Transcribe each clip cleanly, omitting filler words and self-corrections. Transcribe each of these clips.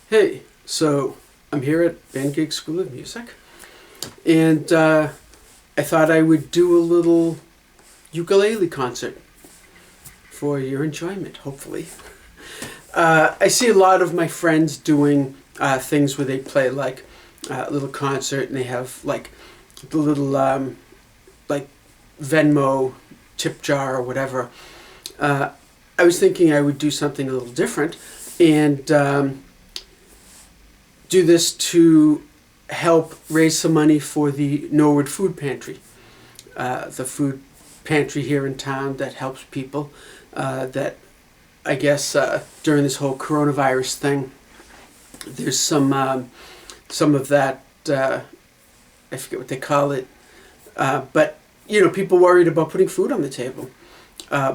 Hey, so I'm here at Band Gig School of Music, and I thought I would do a little ukulele concert for your enjoyment, hopefully. I see a lot of my friends doing things where they play like a little concert and they have like the little like Venmo tip jar or whatever. I was thinking I would do something a little different and do this to help raise some money for the Norwood Food Pantry. The food pantry here in town that helps people that I guess during this whole coronavirus thing, there's some of that, I forget what they call it, but you know, people worried about putting food on the table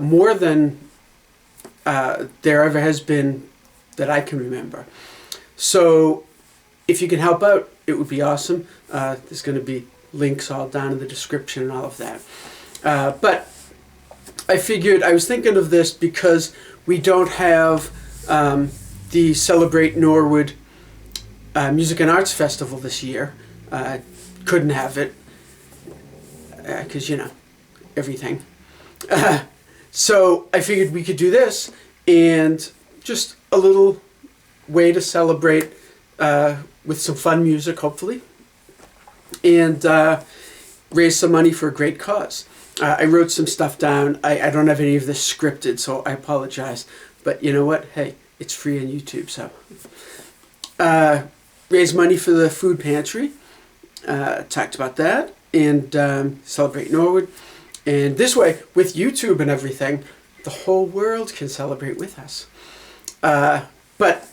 more than there ever has been that I can remember. So if you can help out, it would be awesome. There's going to be links all down in the description and all of that. But I figured, I was thinking of this because we don't have the Celebrate Norwood Music and Arts Festival this year. Couldn't have it because, you know, everything. So I figured we could do this and just a little way to celebrate with some fun music, hopefully, and raise some money for a great cause. I wrote some stuff down. I don't have any of this scripted, so I apologize. But you know what? Hey, it's free on YouTube, so. Raise money for the food pantry. Talked about that. And celebrate Norwood. And this way, with YouTube and everything, the whole world can celebrate with us. But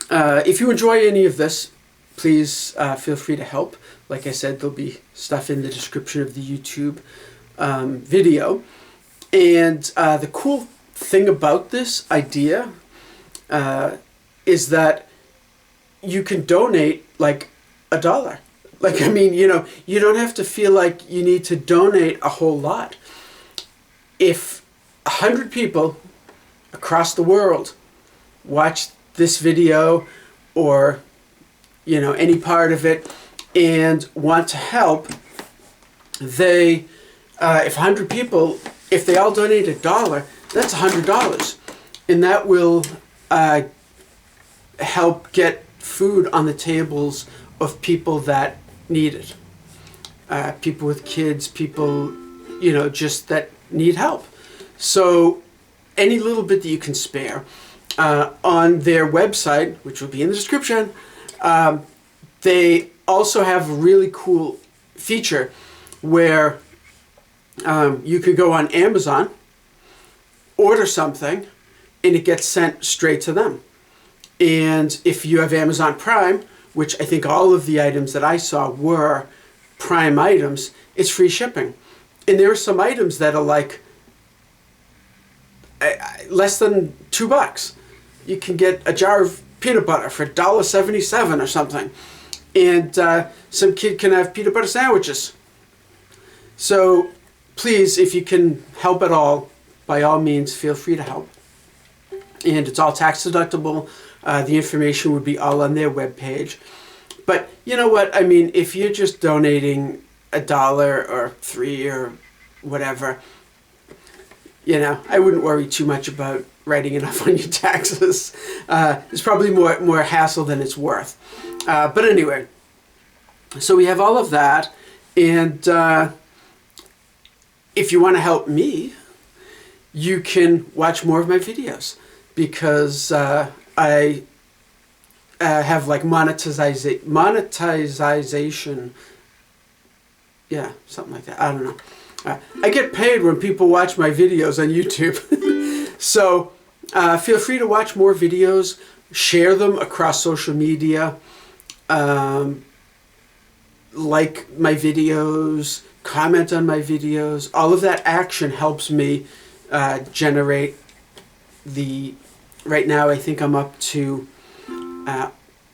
if you enjoy any of this, please feel free to help. Like I said, there'll be stuff in the description of the YouTube video. And the cool thing about this idea is that you can donate like $1. Like, I mean, you know, you don't have to feel like you need to donate a whole lot. If 100 people across the world watch this video or, you know, any part of it and want to help, they, if 100 people, if they all donate $1, that's $100. And that will help get food on the tables of people that need it. People with kids, people, you know, just that need help. So any little bit that you can spare. On their website, which will be in the description, they also have a really cool feature where you could go on Amazon, order something, and it gets sent straight to them. And if you have Amazon Prime, which I think all of the items that I saw were Prime items, it's free shipping. And there are some items that are like less than $2. You can get a jar of peanut butter for $1.77 or something. And some kid can have peanut butter sandwiches. So please, if you can help at all, by all means, feel free to help. And it's all tax deductible. The information would be all on their webpage. But you know what? I mean, if you're just donating $1 or $3 or whatever, you know, I wouldn't worry too much about writing it off on your taxes. It's probably more hassle than it's worth. But anyway, so we have all of that. And if you want to help me, you can watch more of my videos because I have like monetization. Yeah, something like that. I don't know. I get paid when people watch my videos on YouTube. So feel free to watch more videos, share them across social media, like my videos, comment on my videos. All of that action helps me generate right now I think I'm up to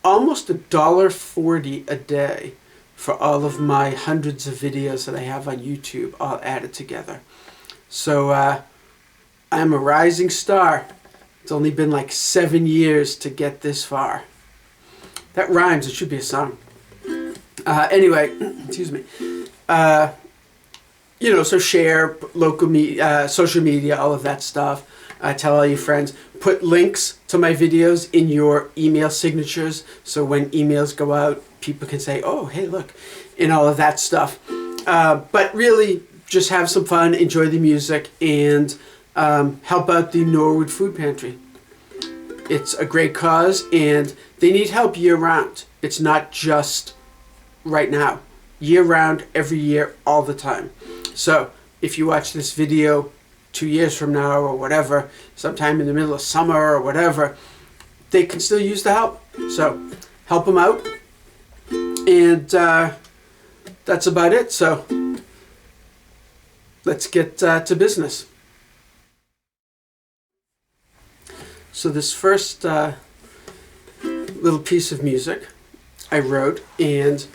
almost $1.40 a day for all of my hundreds of videos that I have on YouTube, all added together. So I'm a rising star It's only been like 7 years to get this far. That rhymes. It should be a song. Anyway, excuse me. So share local media, social media, all of that stuff. Tell all your friends. Put links to my videos in your email signatures, so when emails go out, people can say, "Oh, hey, look," and all of that stuff. But really, just have some fun, enjoy the music, and help out the Norwood Food Pantry. It's a great cause, and they need help year-round. It's not just right now. Year-round, every year, all the time. So if you watch this video 2 years from now or whatever, sometime in the middle of summer or whatever, they can still use the help. So help them out. And that's about it. So let's get to business. So this first little piece of music I wrote, and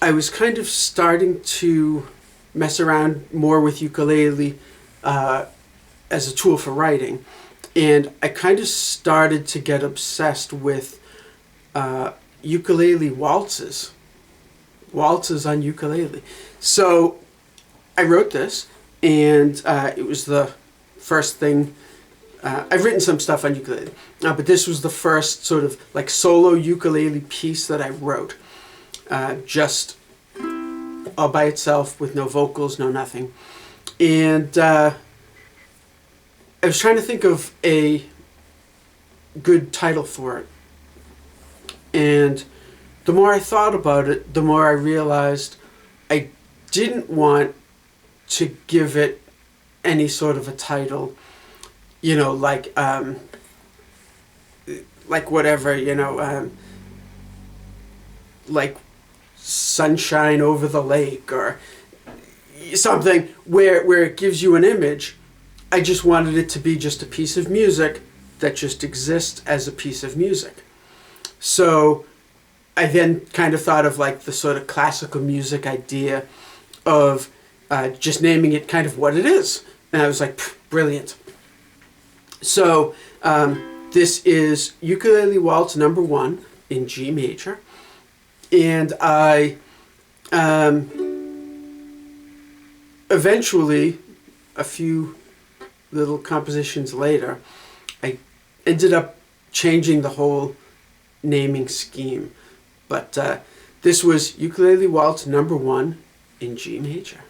I was kind of starting to mess around more with ukulele as a tool for writing, and I kind of started to get obsessed with ukulele waltzes on ukulele. So I wrote this, and it was the first thing. I've written some stuff on ukulele, but this was the first sort of like solo ukulele piece that I wrote, just all by itself with no vocals, no nothing. And I was trying to think of a good title for it. And the more I thought about it, the more I realized I didn't want to give it any sort of a title, like whatever, like Sunshine Over the Lake or something where it gives you an image. I just wanted it to be just a piece of music that just exists as a piece of music. So I then kind of thought of like the sort of classical music idea of just naming it kind of what it is. And I was like, brilliant. So this is Ukulele Waltz number 1 in G major. And I eventually, a few little compositions later, I ended up changing the whole naming scheme. But this was Ukulele Waltz number 1 in G major.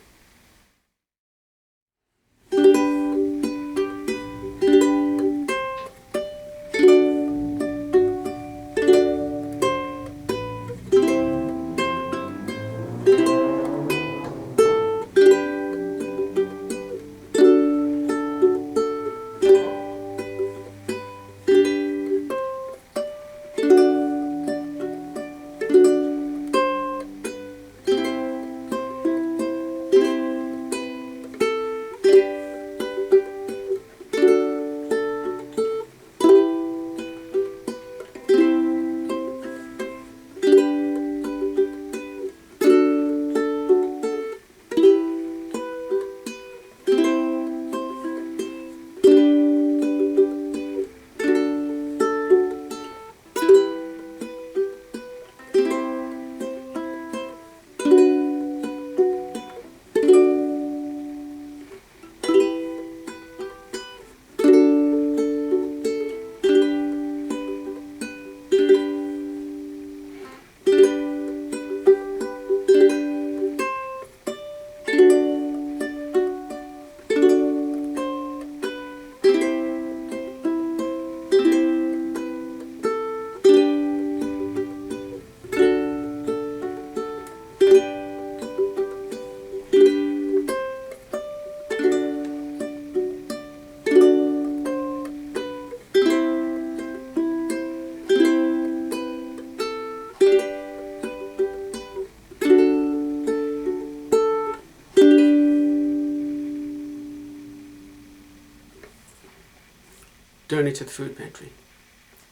Donate to the food pantry.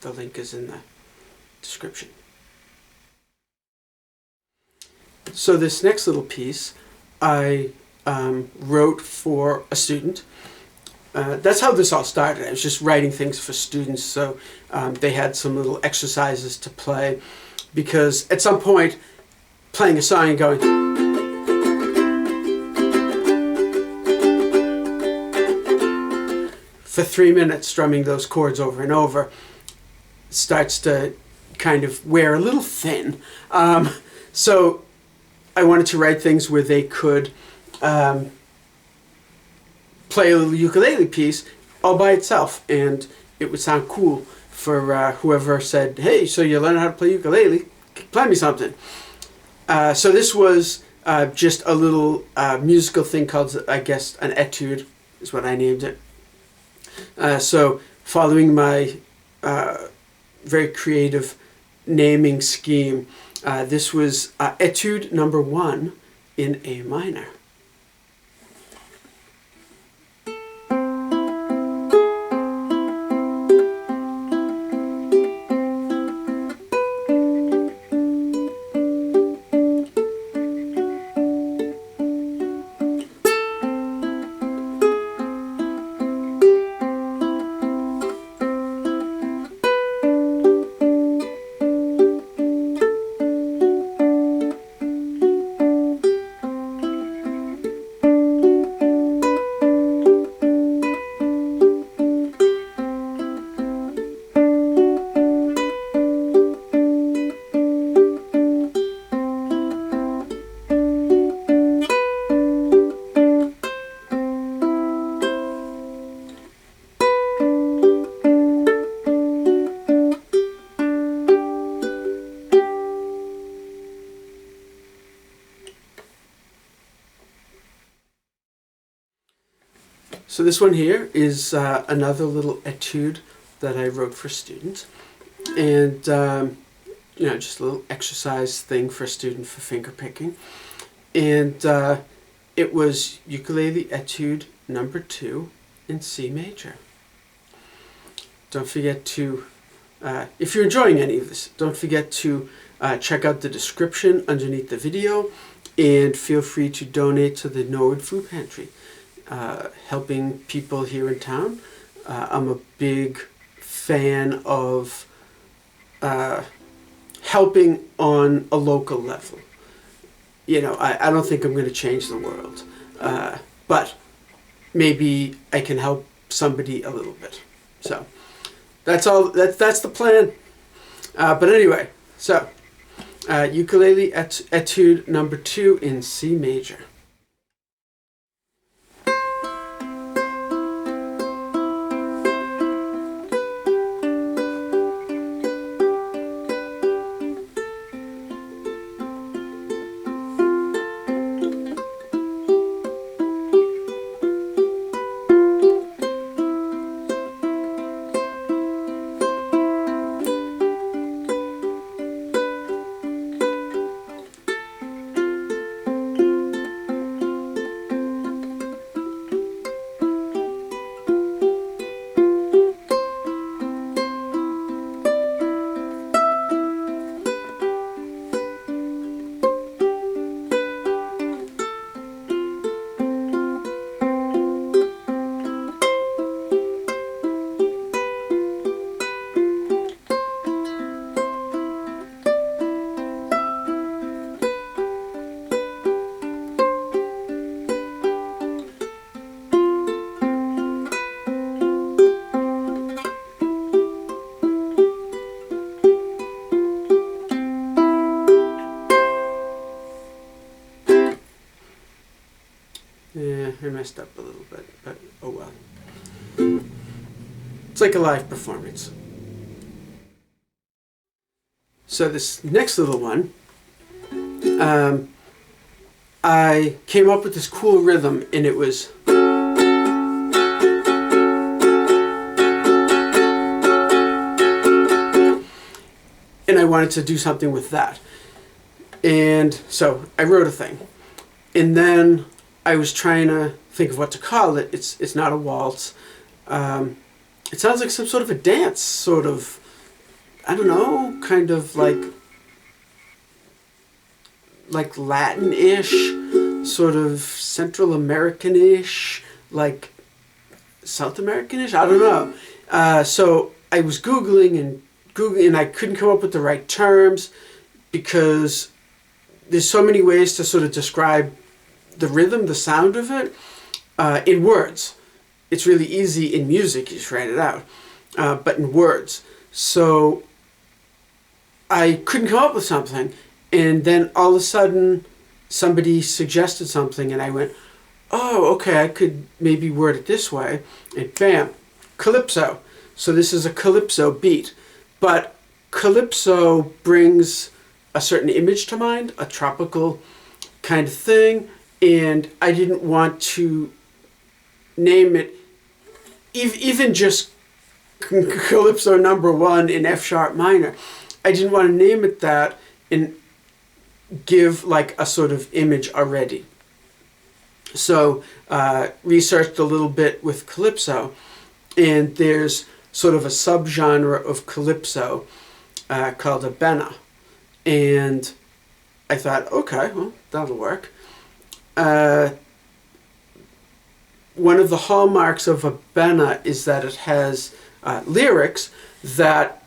The link is in the description. So this next little piece I wrote for a student. that's how this all started. I was just writing things for students, so they had some little exercises to play, because at some point playing a song and going for 3 minutes, strumming those chords over and over, starts to kind of wear a little thin. So I wanted to write things where they could play a little ukulele piece all by itself, and it would sound cool for whoever said, "Hey, so you learn how to play ukulele? Play me something." So this was just a little musical thing called, I guess, an etude is what I named it. So following my very creative naming scheme, this was etude number 1 in A minor. So this one here is another little etude that I wrote for students, and just a little exercise thing for a student for finger picking, and it was ukulele etude number 2 in C major. Don't forget to, if you're enjoying any of this, don't forget to check out the description underneath the video, and feel free to donate to the Norwood Food Pantry. Helping people here in town. I'm a big fan of helping on a local level. I don't think I'm going to change the world, but maybe I can help somebody a little bit. So that's all. That's the plan. But anyway, so ukulele etude number 2 in C major. Yeah, I messed up a little bit, but oh well. It's like a live performance. So this next little one, I came up with this cool rhythm, and it was... and I wanted to do something with that. And so I wrote a thing. And then I was trying to think of what to call it. It's not a waltz. It sounds like some sort of a dance, sort of, I don't know, kind of like Latin-ish, sort of Central American-ish, like South Americanish. I don't know. So I was Googling and I couldn't come up with the right terms because there's so many ways to sort of describe the rhythm, the sound of it, in words. It's really easy in music, you just write it out, but in words. So I couldn't come up with something, and then all of a sudden somebody suggested something, and I went, oh, okay, I could maybe word it this way, and bam, calypso. So this is a calypso beat, but calypso brings a certain image to mind, a tropical kind of thing, and I didn't want to name it even just Calypso #1 in F sharp minor. I didn't want to name it that and give like a sort of image already. So researched a little bit with calypso, and there's sort of a subgenre of calypso called a bena, and I thought, okay, well, that'll work. One of the hallmarks of a bena is that it has lyrics that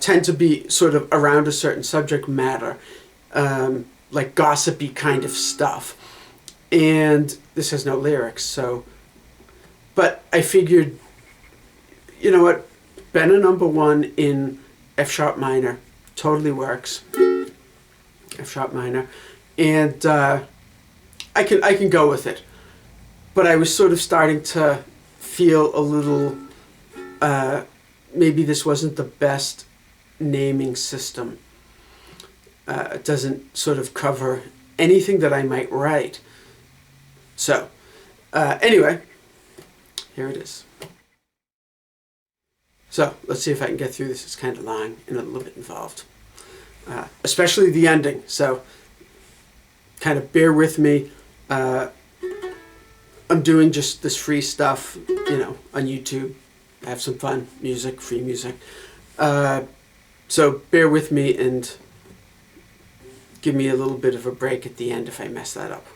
tend to be sort of around a certain subject matter, like gossipy kind of stuff. And this has no lyrics, so, but I figured, you know what, bena #1 in F sharp minor totally works. F sharp minor, and I can go with it. But I was sort of starting to feel a little, maybe this wasn't the best naming system. It doesn't sort of cover anything that I might write. So, anyway, here it is. So, let's see if I can get through this. It's kind of long and a little bit involved. Especially the ending, so kind of bear with me. I'm doing just this free stuff, you know, on YouTube. Have some fun, music, free music. So bear with me and give me a little bit of a break at the end if I mess that up.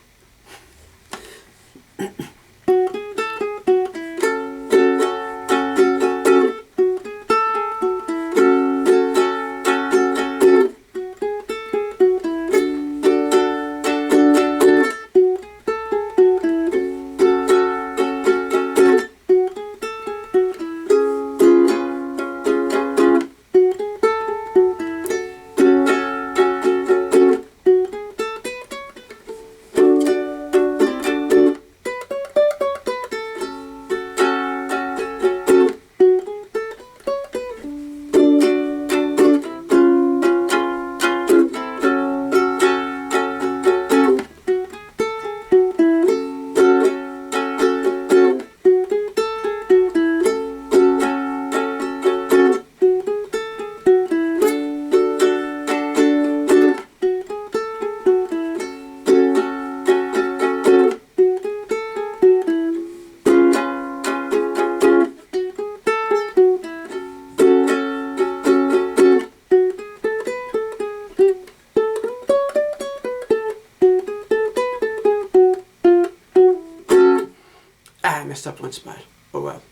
Messed up one spot. Oh well.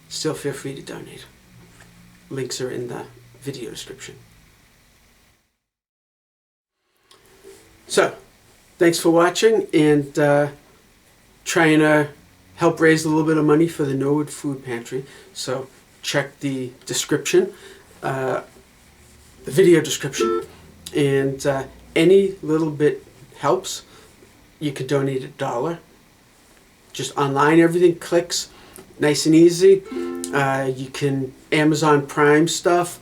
Still feel free to donate. Links are in the video description. So, thanks for watching, and trying to help raise a little bit of money for the Norwood Food Pantry. So check the description, the video description, and any little bit helps. You could donate $1. Just online, everything clicks, nice and easy. You can Amazon Prime stuff,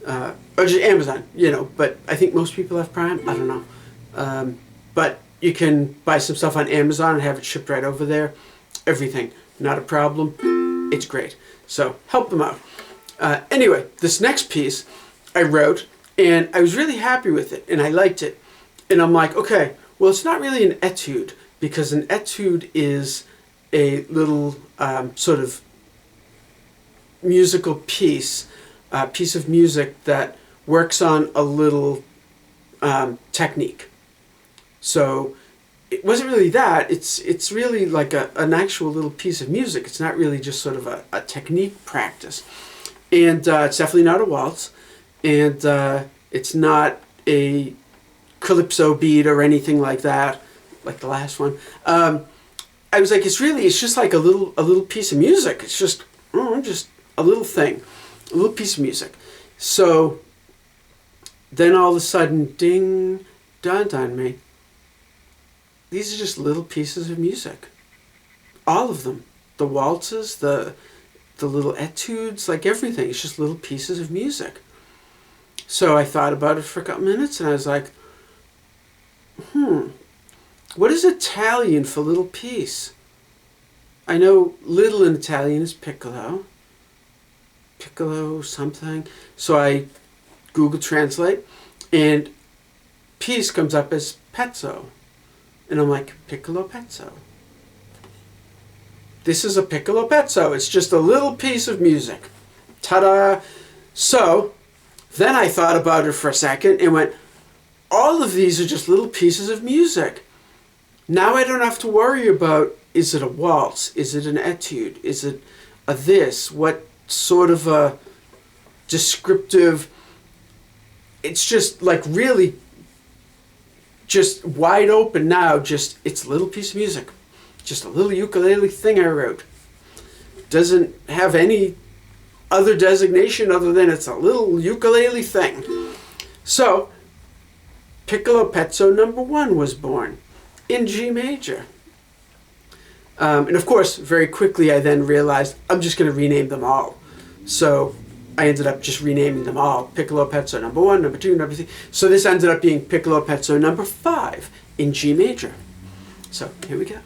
or just Amazon, you know, but I think most people have Prime, I don't know. But you can buy some stuff on Amazon and have it shipped right over there. Everything, not a problem, it's great. So help them out. Anyway, this next piece I wrote, and I was really happy with it, and I liked it. And I'm like, okay, well, it's not really an etude, because an etude is a little sort of musical piece of music that works on a little technique. So it wasn't really that. It's really like an actual little piece of music. It's not really just sort of a technique practice. And it's definitely not a waltz. And it's not a calypso beat or anything like that, like the last one. I was like, it's just like a little piece of music. It's just a little thing, a little piece of music. So then all of a sudden, ding, dawned on me. These are just little pieces of music. All of them. The waltzes, the little etudes, like everything. It's just little pieces of music. So I thought about it for a couple minutes and I was like, what is Italian for little piece? I know little in Italian is piccolo. Piccolo something. So I Google Translate and piece comes up as pezzo. And I'm like, piccolo pezzo. This is a piccolo pezzo. It's just a little piece of music. Ta-da! So then I thought about it for a second and went, all of these are just little pieces of music. Now I don't have to worry about, is it a waltz? Is it an etude? Is it a this? What sort of a descriptive? It's just like really just wide open now. Just, it's a little piece of music. Just a little ukulele thing I wrote. Doesn't have any other designation other than it's a little ukulele thing. So, Piccolo Pezzo number 1 was born in G major. And of course, very quickly I then realized I'm just going to rename them all. So I ended up just renaming them all. Piccolo Pezzo number 1, number 2, number 3. So this ended up being Piccolo Pezzo number 5 in G major. So here we go.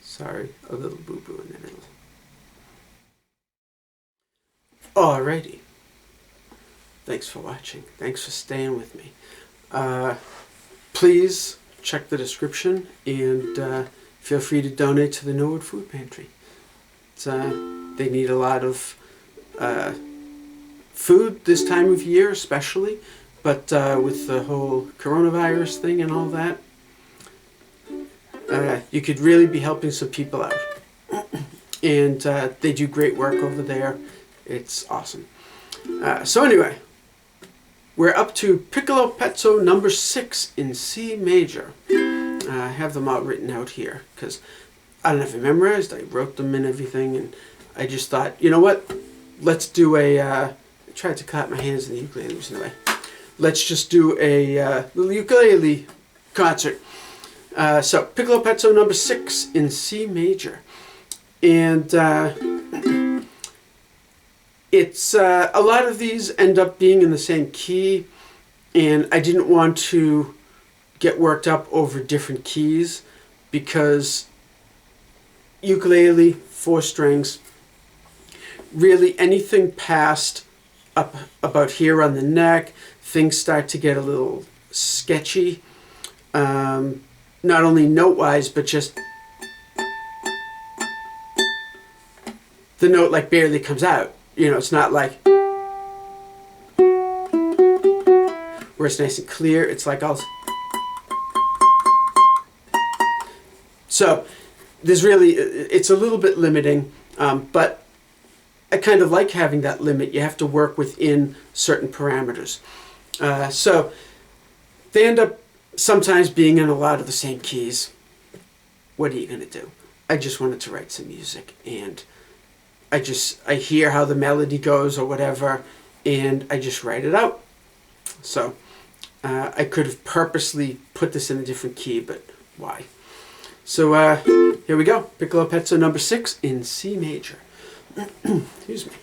Sorry, a little boo-boo in the middle. Alrighty. Thanks for watching. Thanks for staying with me. Please check the description and feel free to donate to the Norwood Food Pantry. They need a lot of food this time of year especially, but with the whole coronavirus thing and all that, you could really be helping some people out. And they do great work over there. It's awesome. So anyway, we're up to Piccolo Pezzo number 6 in C major. I have them all written out here because I don't have it memorized. I wrote them and everything, and I just thought, you know what? Let's do a... I tried to clap my hands in the ukulele was in the way. Let's just do a little ukulele concert. So, Piccolo Pezzo number 6 in C major. And it's a lot of these end up being in the same key, and I didn't want to get worked up over different keys because ukulele, 4 strings, really anything past up about here on the neck, things start to get a little sketchy, not only note-wise, but just the note like barely comes out. You know, it's not like where it's nice and clear. It's like all. So there's really, it's a little bit limiting, but I kind of like having that limit. You have to work within certain parameters. So they end up sometimes being in a lot of the same keys. What are you going to do? I just wanted to write some music, and I hear how the melody goes or whatever, and I just write it out. So I could have purposely put this in a different key, but why? So here we go. Piccolo Pezzo number 6 in C major. Excuse me.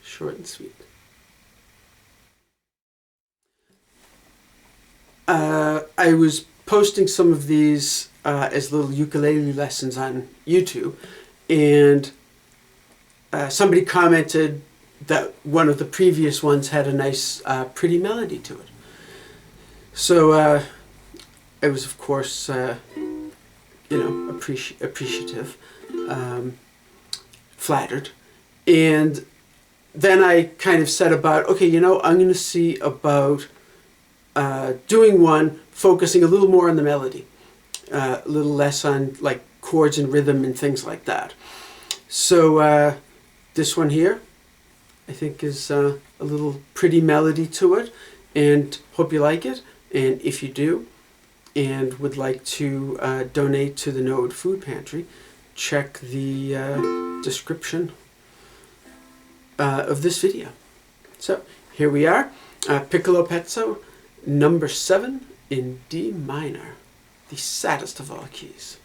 Short and sweet. I was posting some of these as little ukulele lessons on YouTube, and somebody commented that one of the previous ones had a nice, pretty melody to it. So I was, of course, appreciative, flattered, and then I kind of said about, okay, I'm going to see about doing one focusing a little more on the melody, a little less on like chords and rhythm and things like that. So this one here, I think, is a little pretty melody to it, and hope you like it. And if you do, and would like to donate to the Norwood Food Pantry, check the description of this video. So here we are, Piccolo Pezzo number 7 in D minor, the saddest of all keys.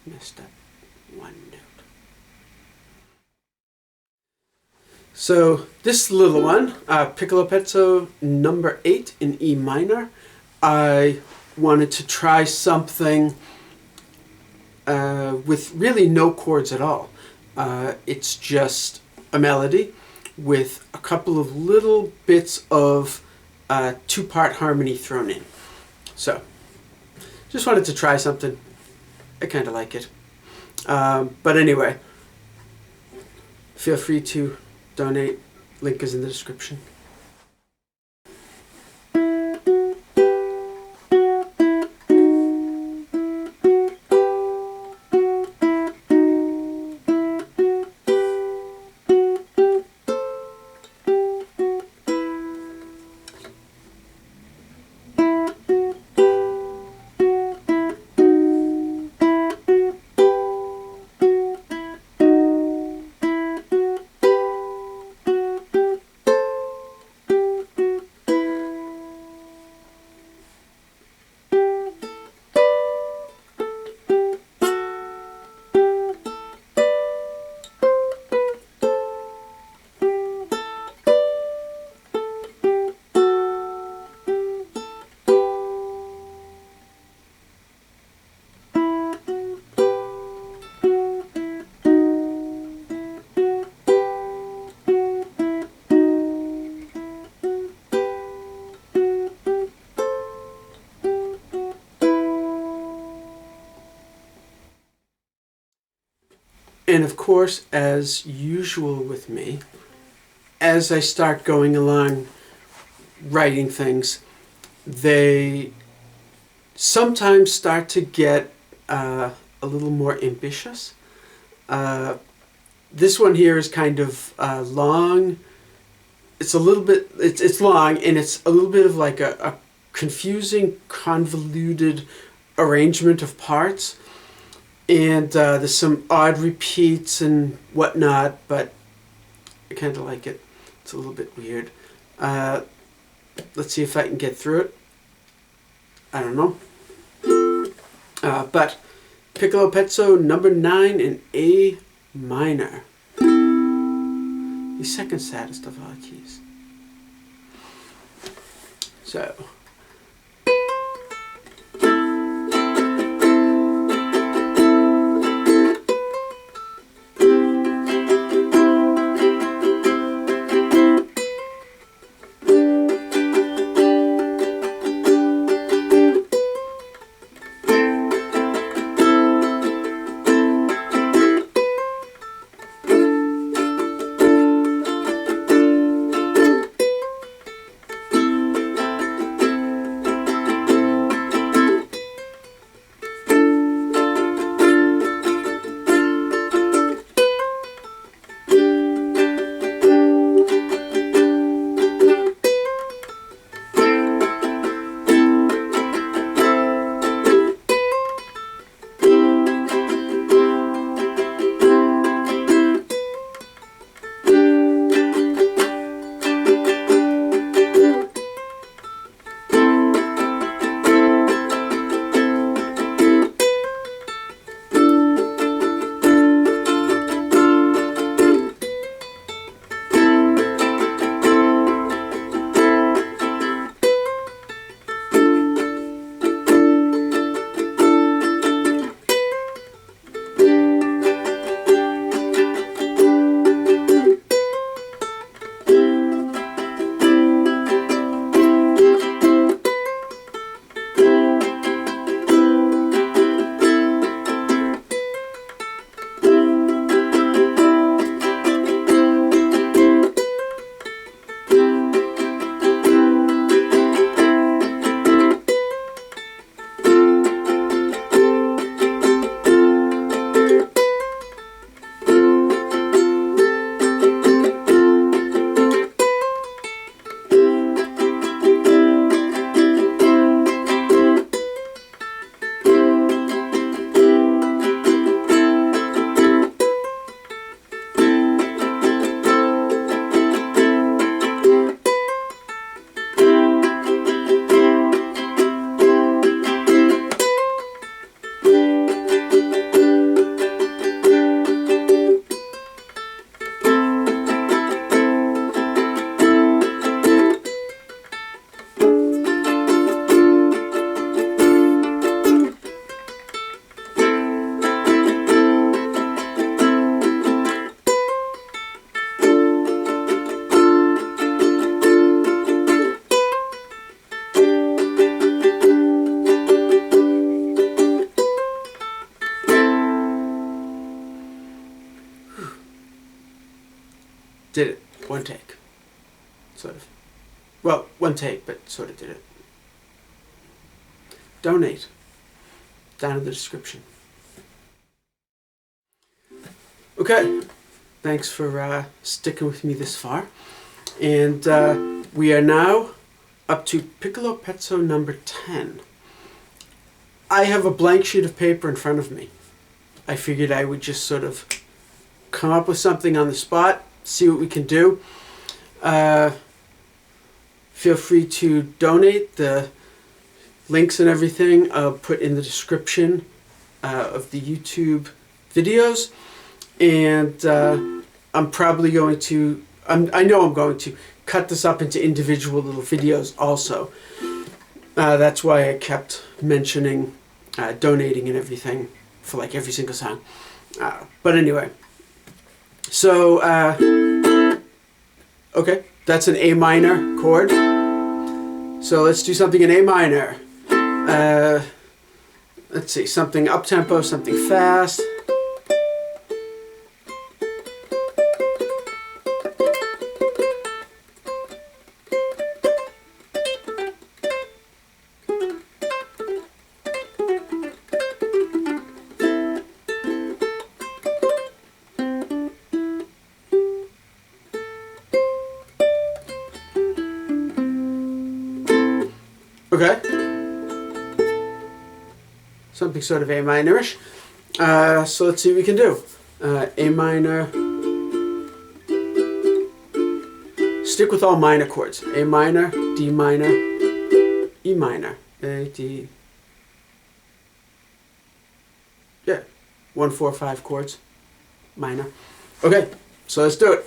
Messed up one note. So this little one, Piccolo Pezzo number 8 in E minor, I wanted to try something with really no chords at all. It's just a melody with a couple of little bits of two-part harmony thrown in. So just wanted to try something. I kind of like it. But anyway, feel free to donate. Link is in the description. And of course, as usual with me, as I start going along writing things, they sometimes start to get a little more ambitious. This one here is kind of long. It's a little bit, it's long, and it's a little bit of like a confusing, convoluted arrangement of parts. And there's some odd repeats and whatnot, but I kind of like it. It's a little bit weird. Let's see if I can get through it. I don't know. But Piccolo Pezzo number 9 in A minor. The second saddest of all keys. So. Did it. One take. Sort of. Well, one take, but sort of did it. Donate. Down in the description. Okay. Thanks for sticking with me this far. And we are now up to Piccolo Pezzo number 10. I have a blank sheet of paper in front of me. I figured I would just sort of come up with something on the spot, see what we can do. Feel free to donate. The links and everything I'll put in the description of the YouTube videos. And I'm probably going to, I know I'm going to cut this up into individual little videos also. That's why I kept mentioning donating and everything for like every single song. But anyway, so okay, that's an A minor chord. So let's do something in A minor. Let's see, something up tempo, something fast. Okay. Something sort of A minorish. So let's see what we can do. A minor. Stick with all minor chords. A minor, D minor, E minor. A, D. Yeah. 1, 4, 5 chords. Minor. Okay. So let's do it.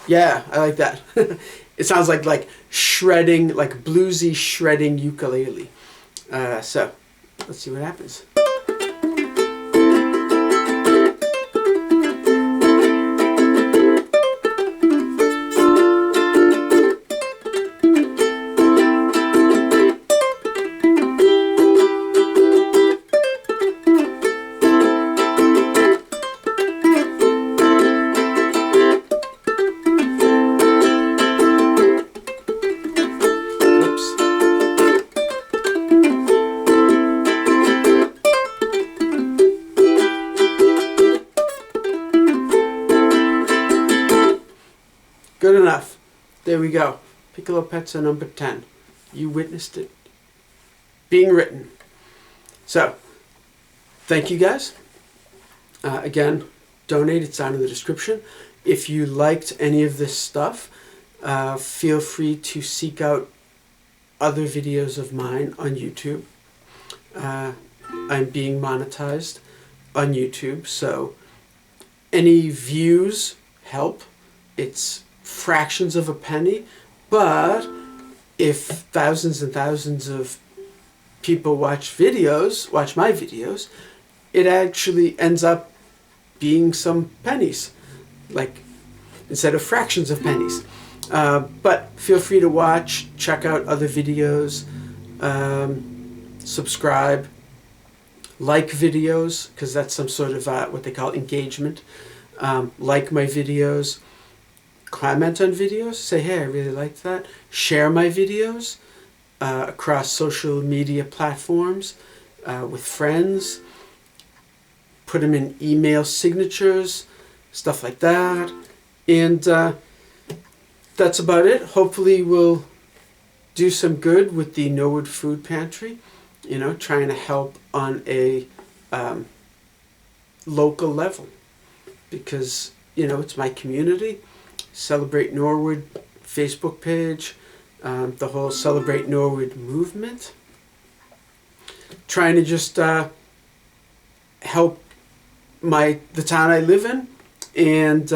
Yeah, I like that. It sounds like shredding, like bluesy shredding ukulele. So, let's see what happens. Good enough. There we go. Piccolo Pezzo number 10. You witnessed it being written. So, thank you guys. Again, donate. It's down in the description. If you liked any of this stuff, feel free to seek out other videos of mine on YouTube. I'm being monetized on YouTube, so any views help. It's fractions of a penny, but if thousands and thousands of people watch my videos, it actually ends up being some pennies, like instead of fractions of pennies. But feel free to watch, check out other videos, subscribe, like videos, because that's some sort of what they call engagement. Like my videos. Comment on videos, say, hey, I really liked that. Share my videos across social media platforms with friends. Put them in email signatures, stuff like that. And that's about it. Hopefully we'll do some good with the Norwood Food Pantry, you know, trying to help on a local level. Because, you know, it's my community. Celebrate Norwood Facebook page, the whole Celebrate Norwood movement. Trying to just help the town I live in, and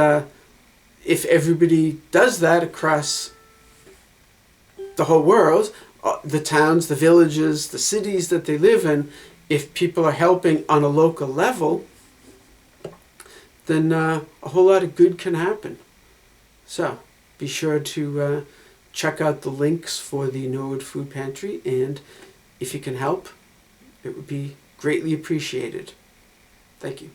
if everybody does that across the whole world, the towns, the villages, the cities that they live in, if people are helping on a local level, then a whole lot of good can happen. So, be sure to check out the links for the Norwood Food Pantry, and if you can help, it would be greatly appreciated. Thank you.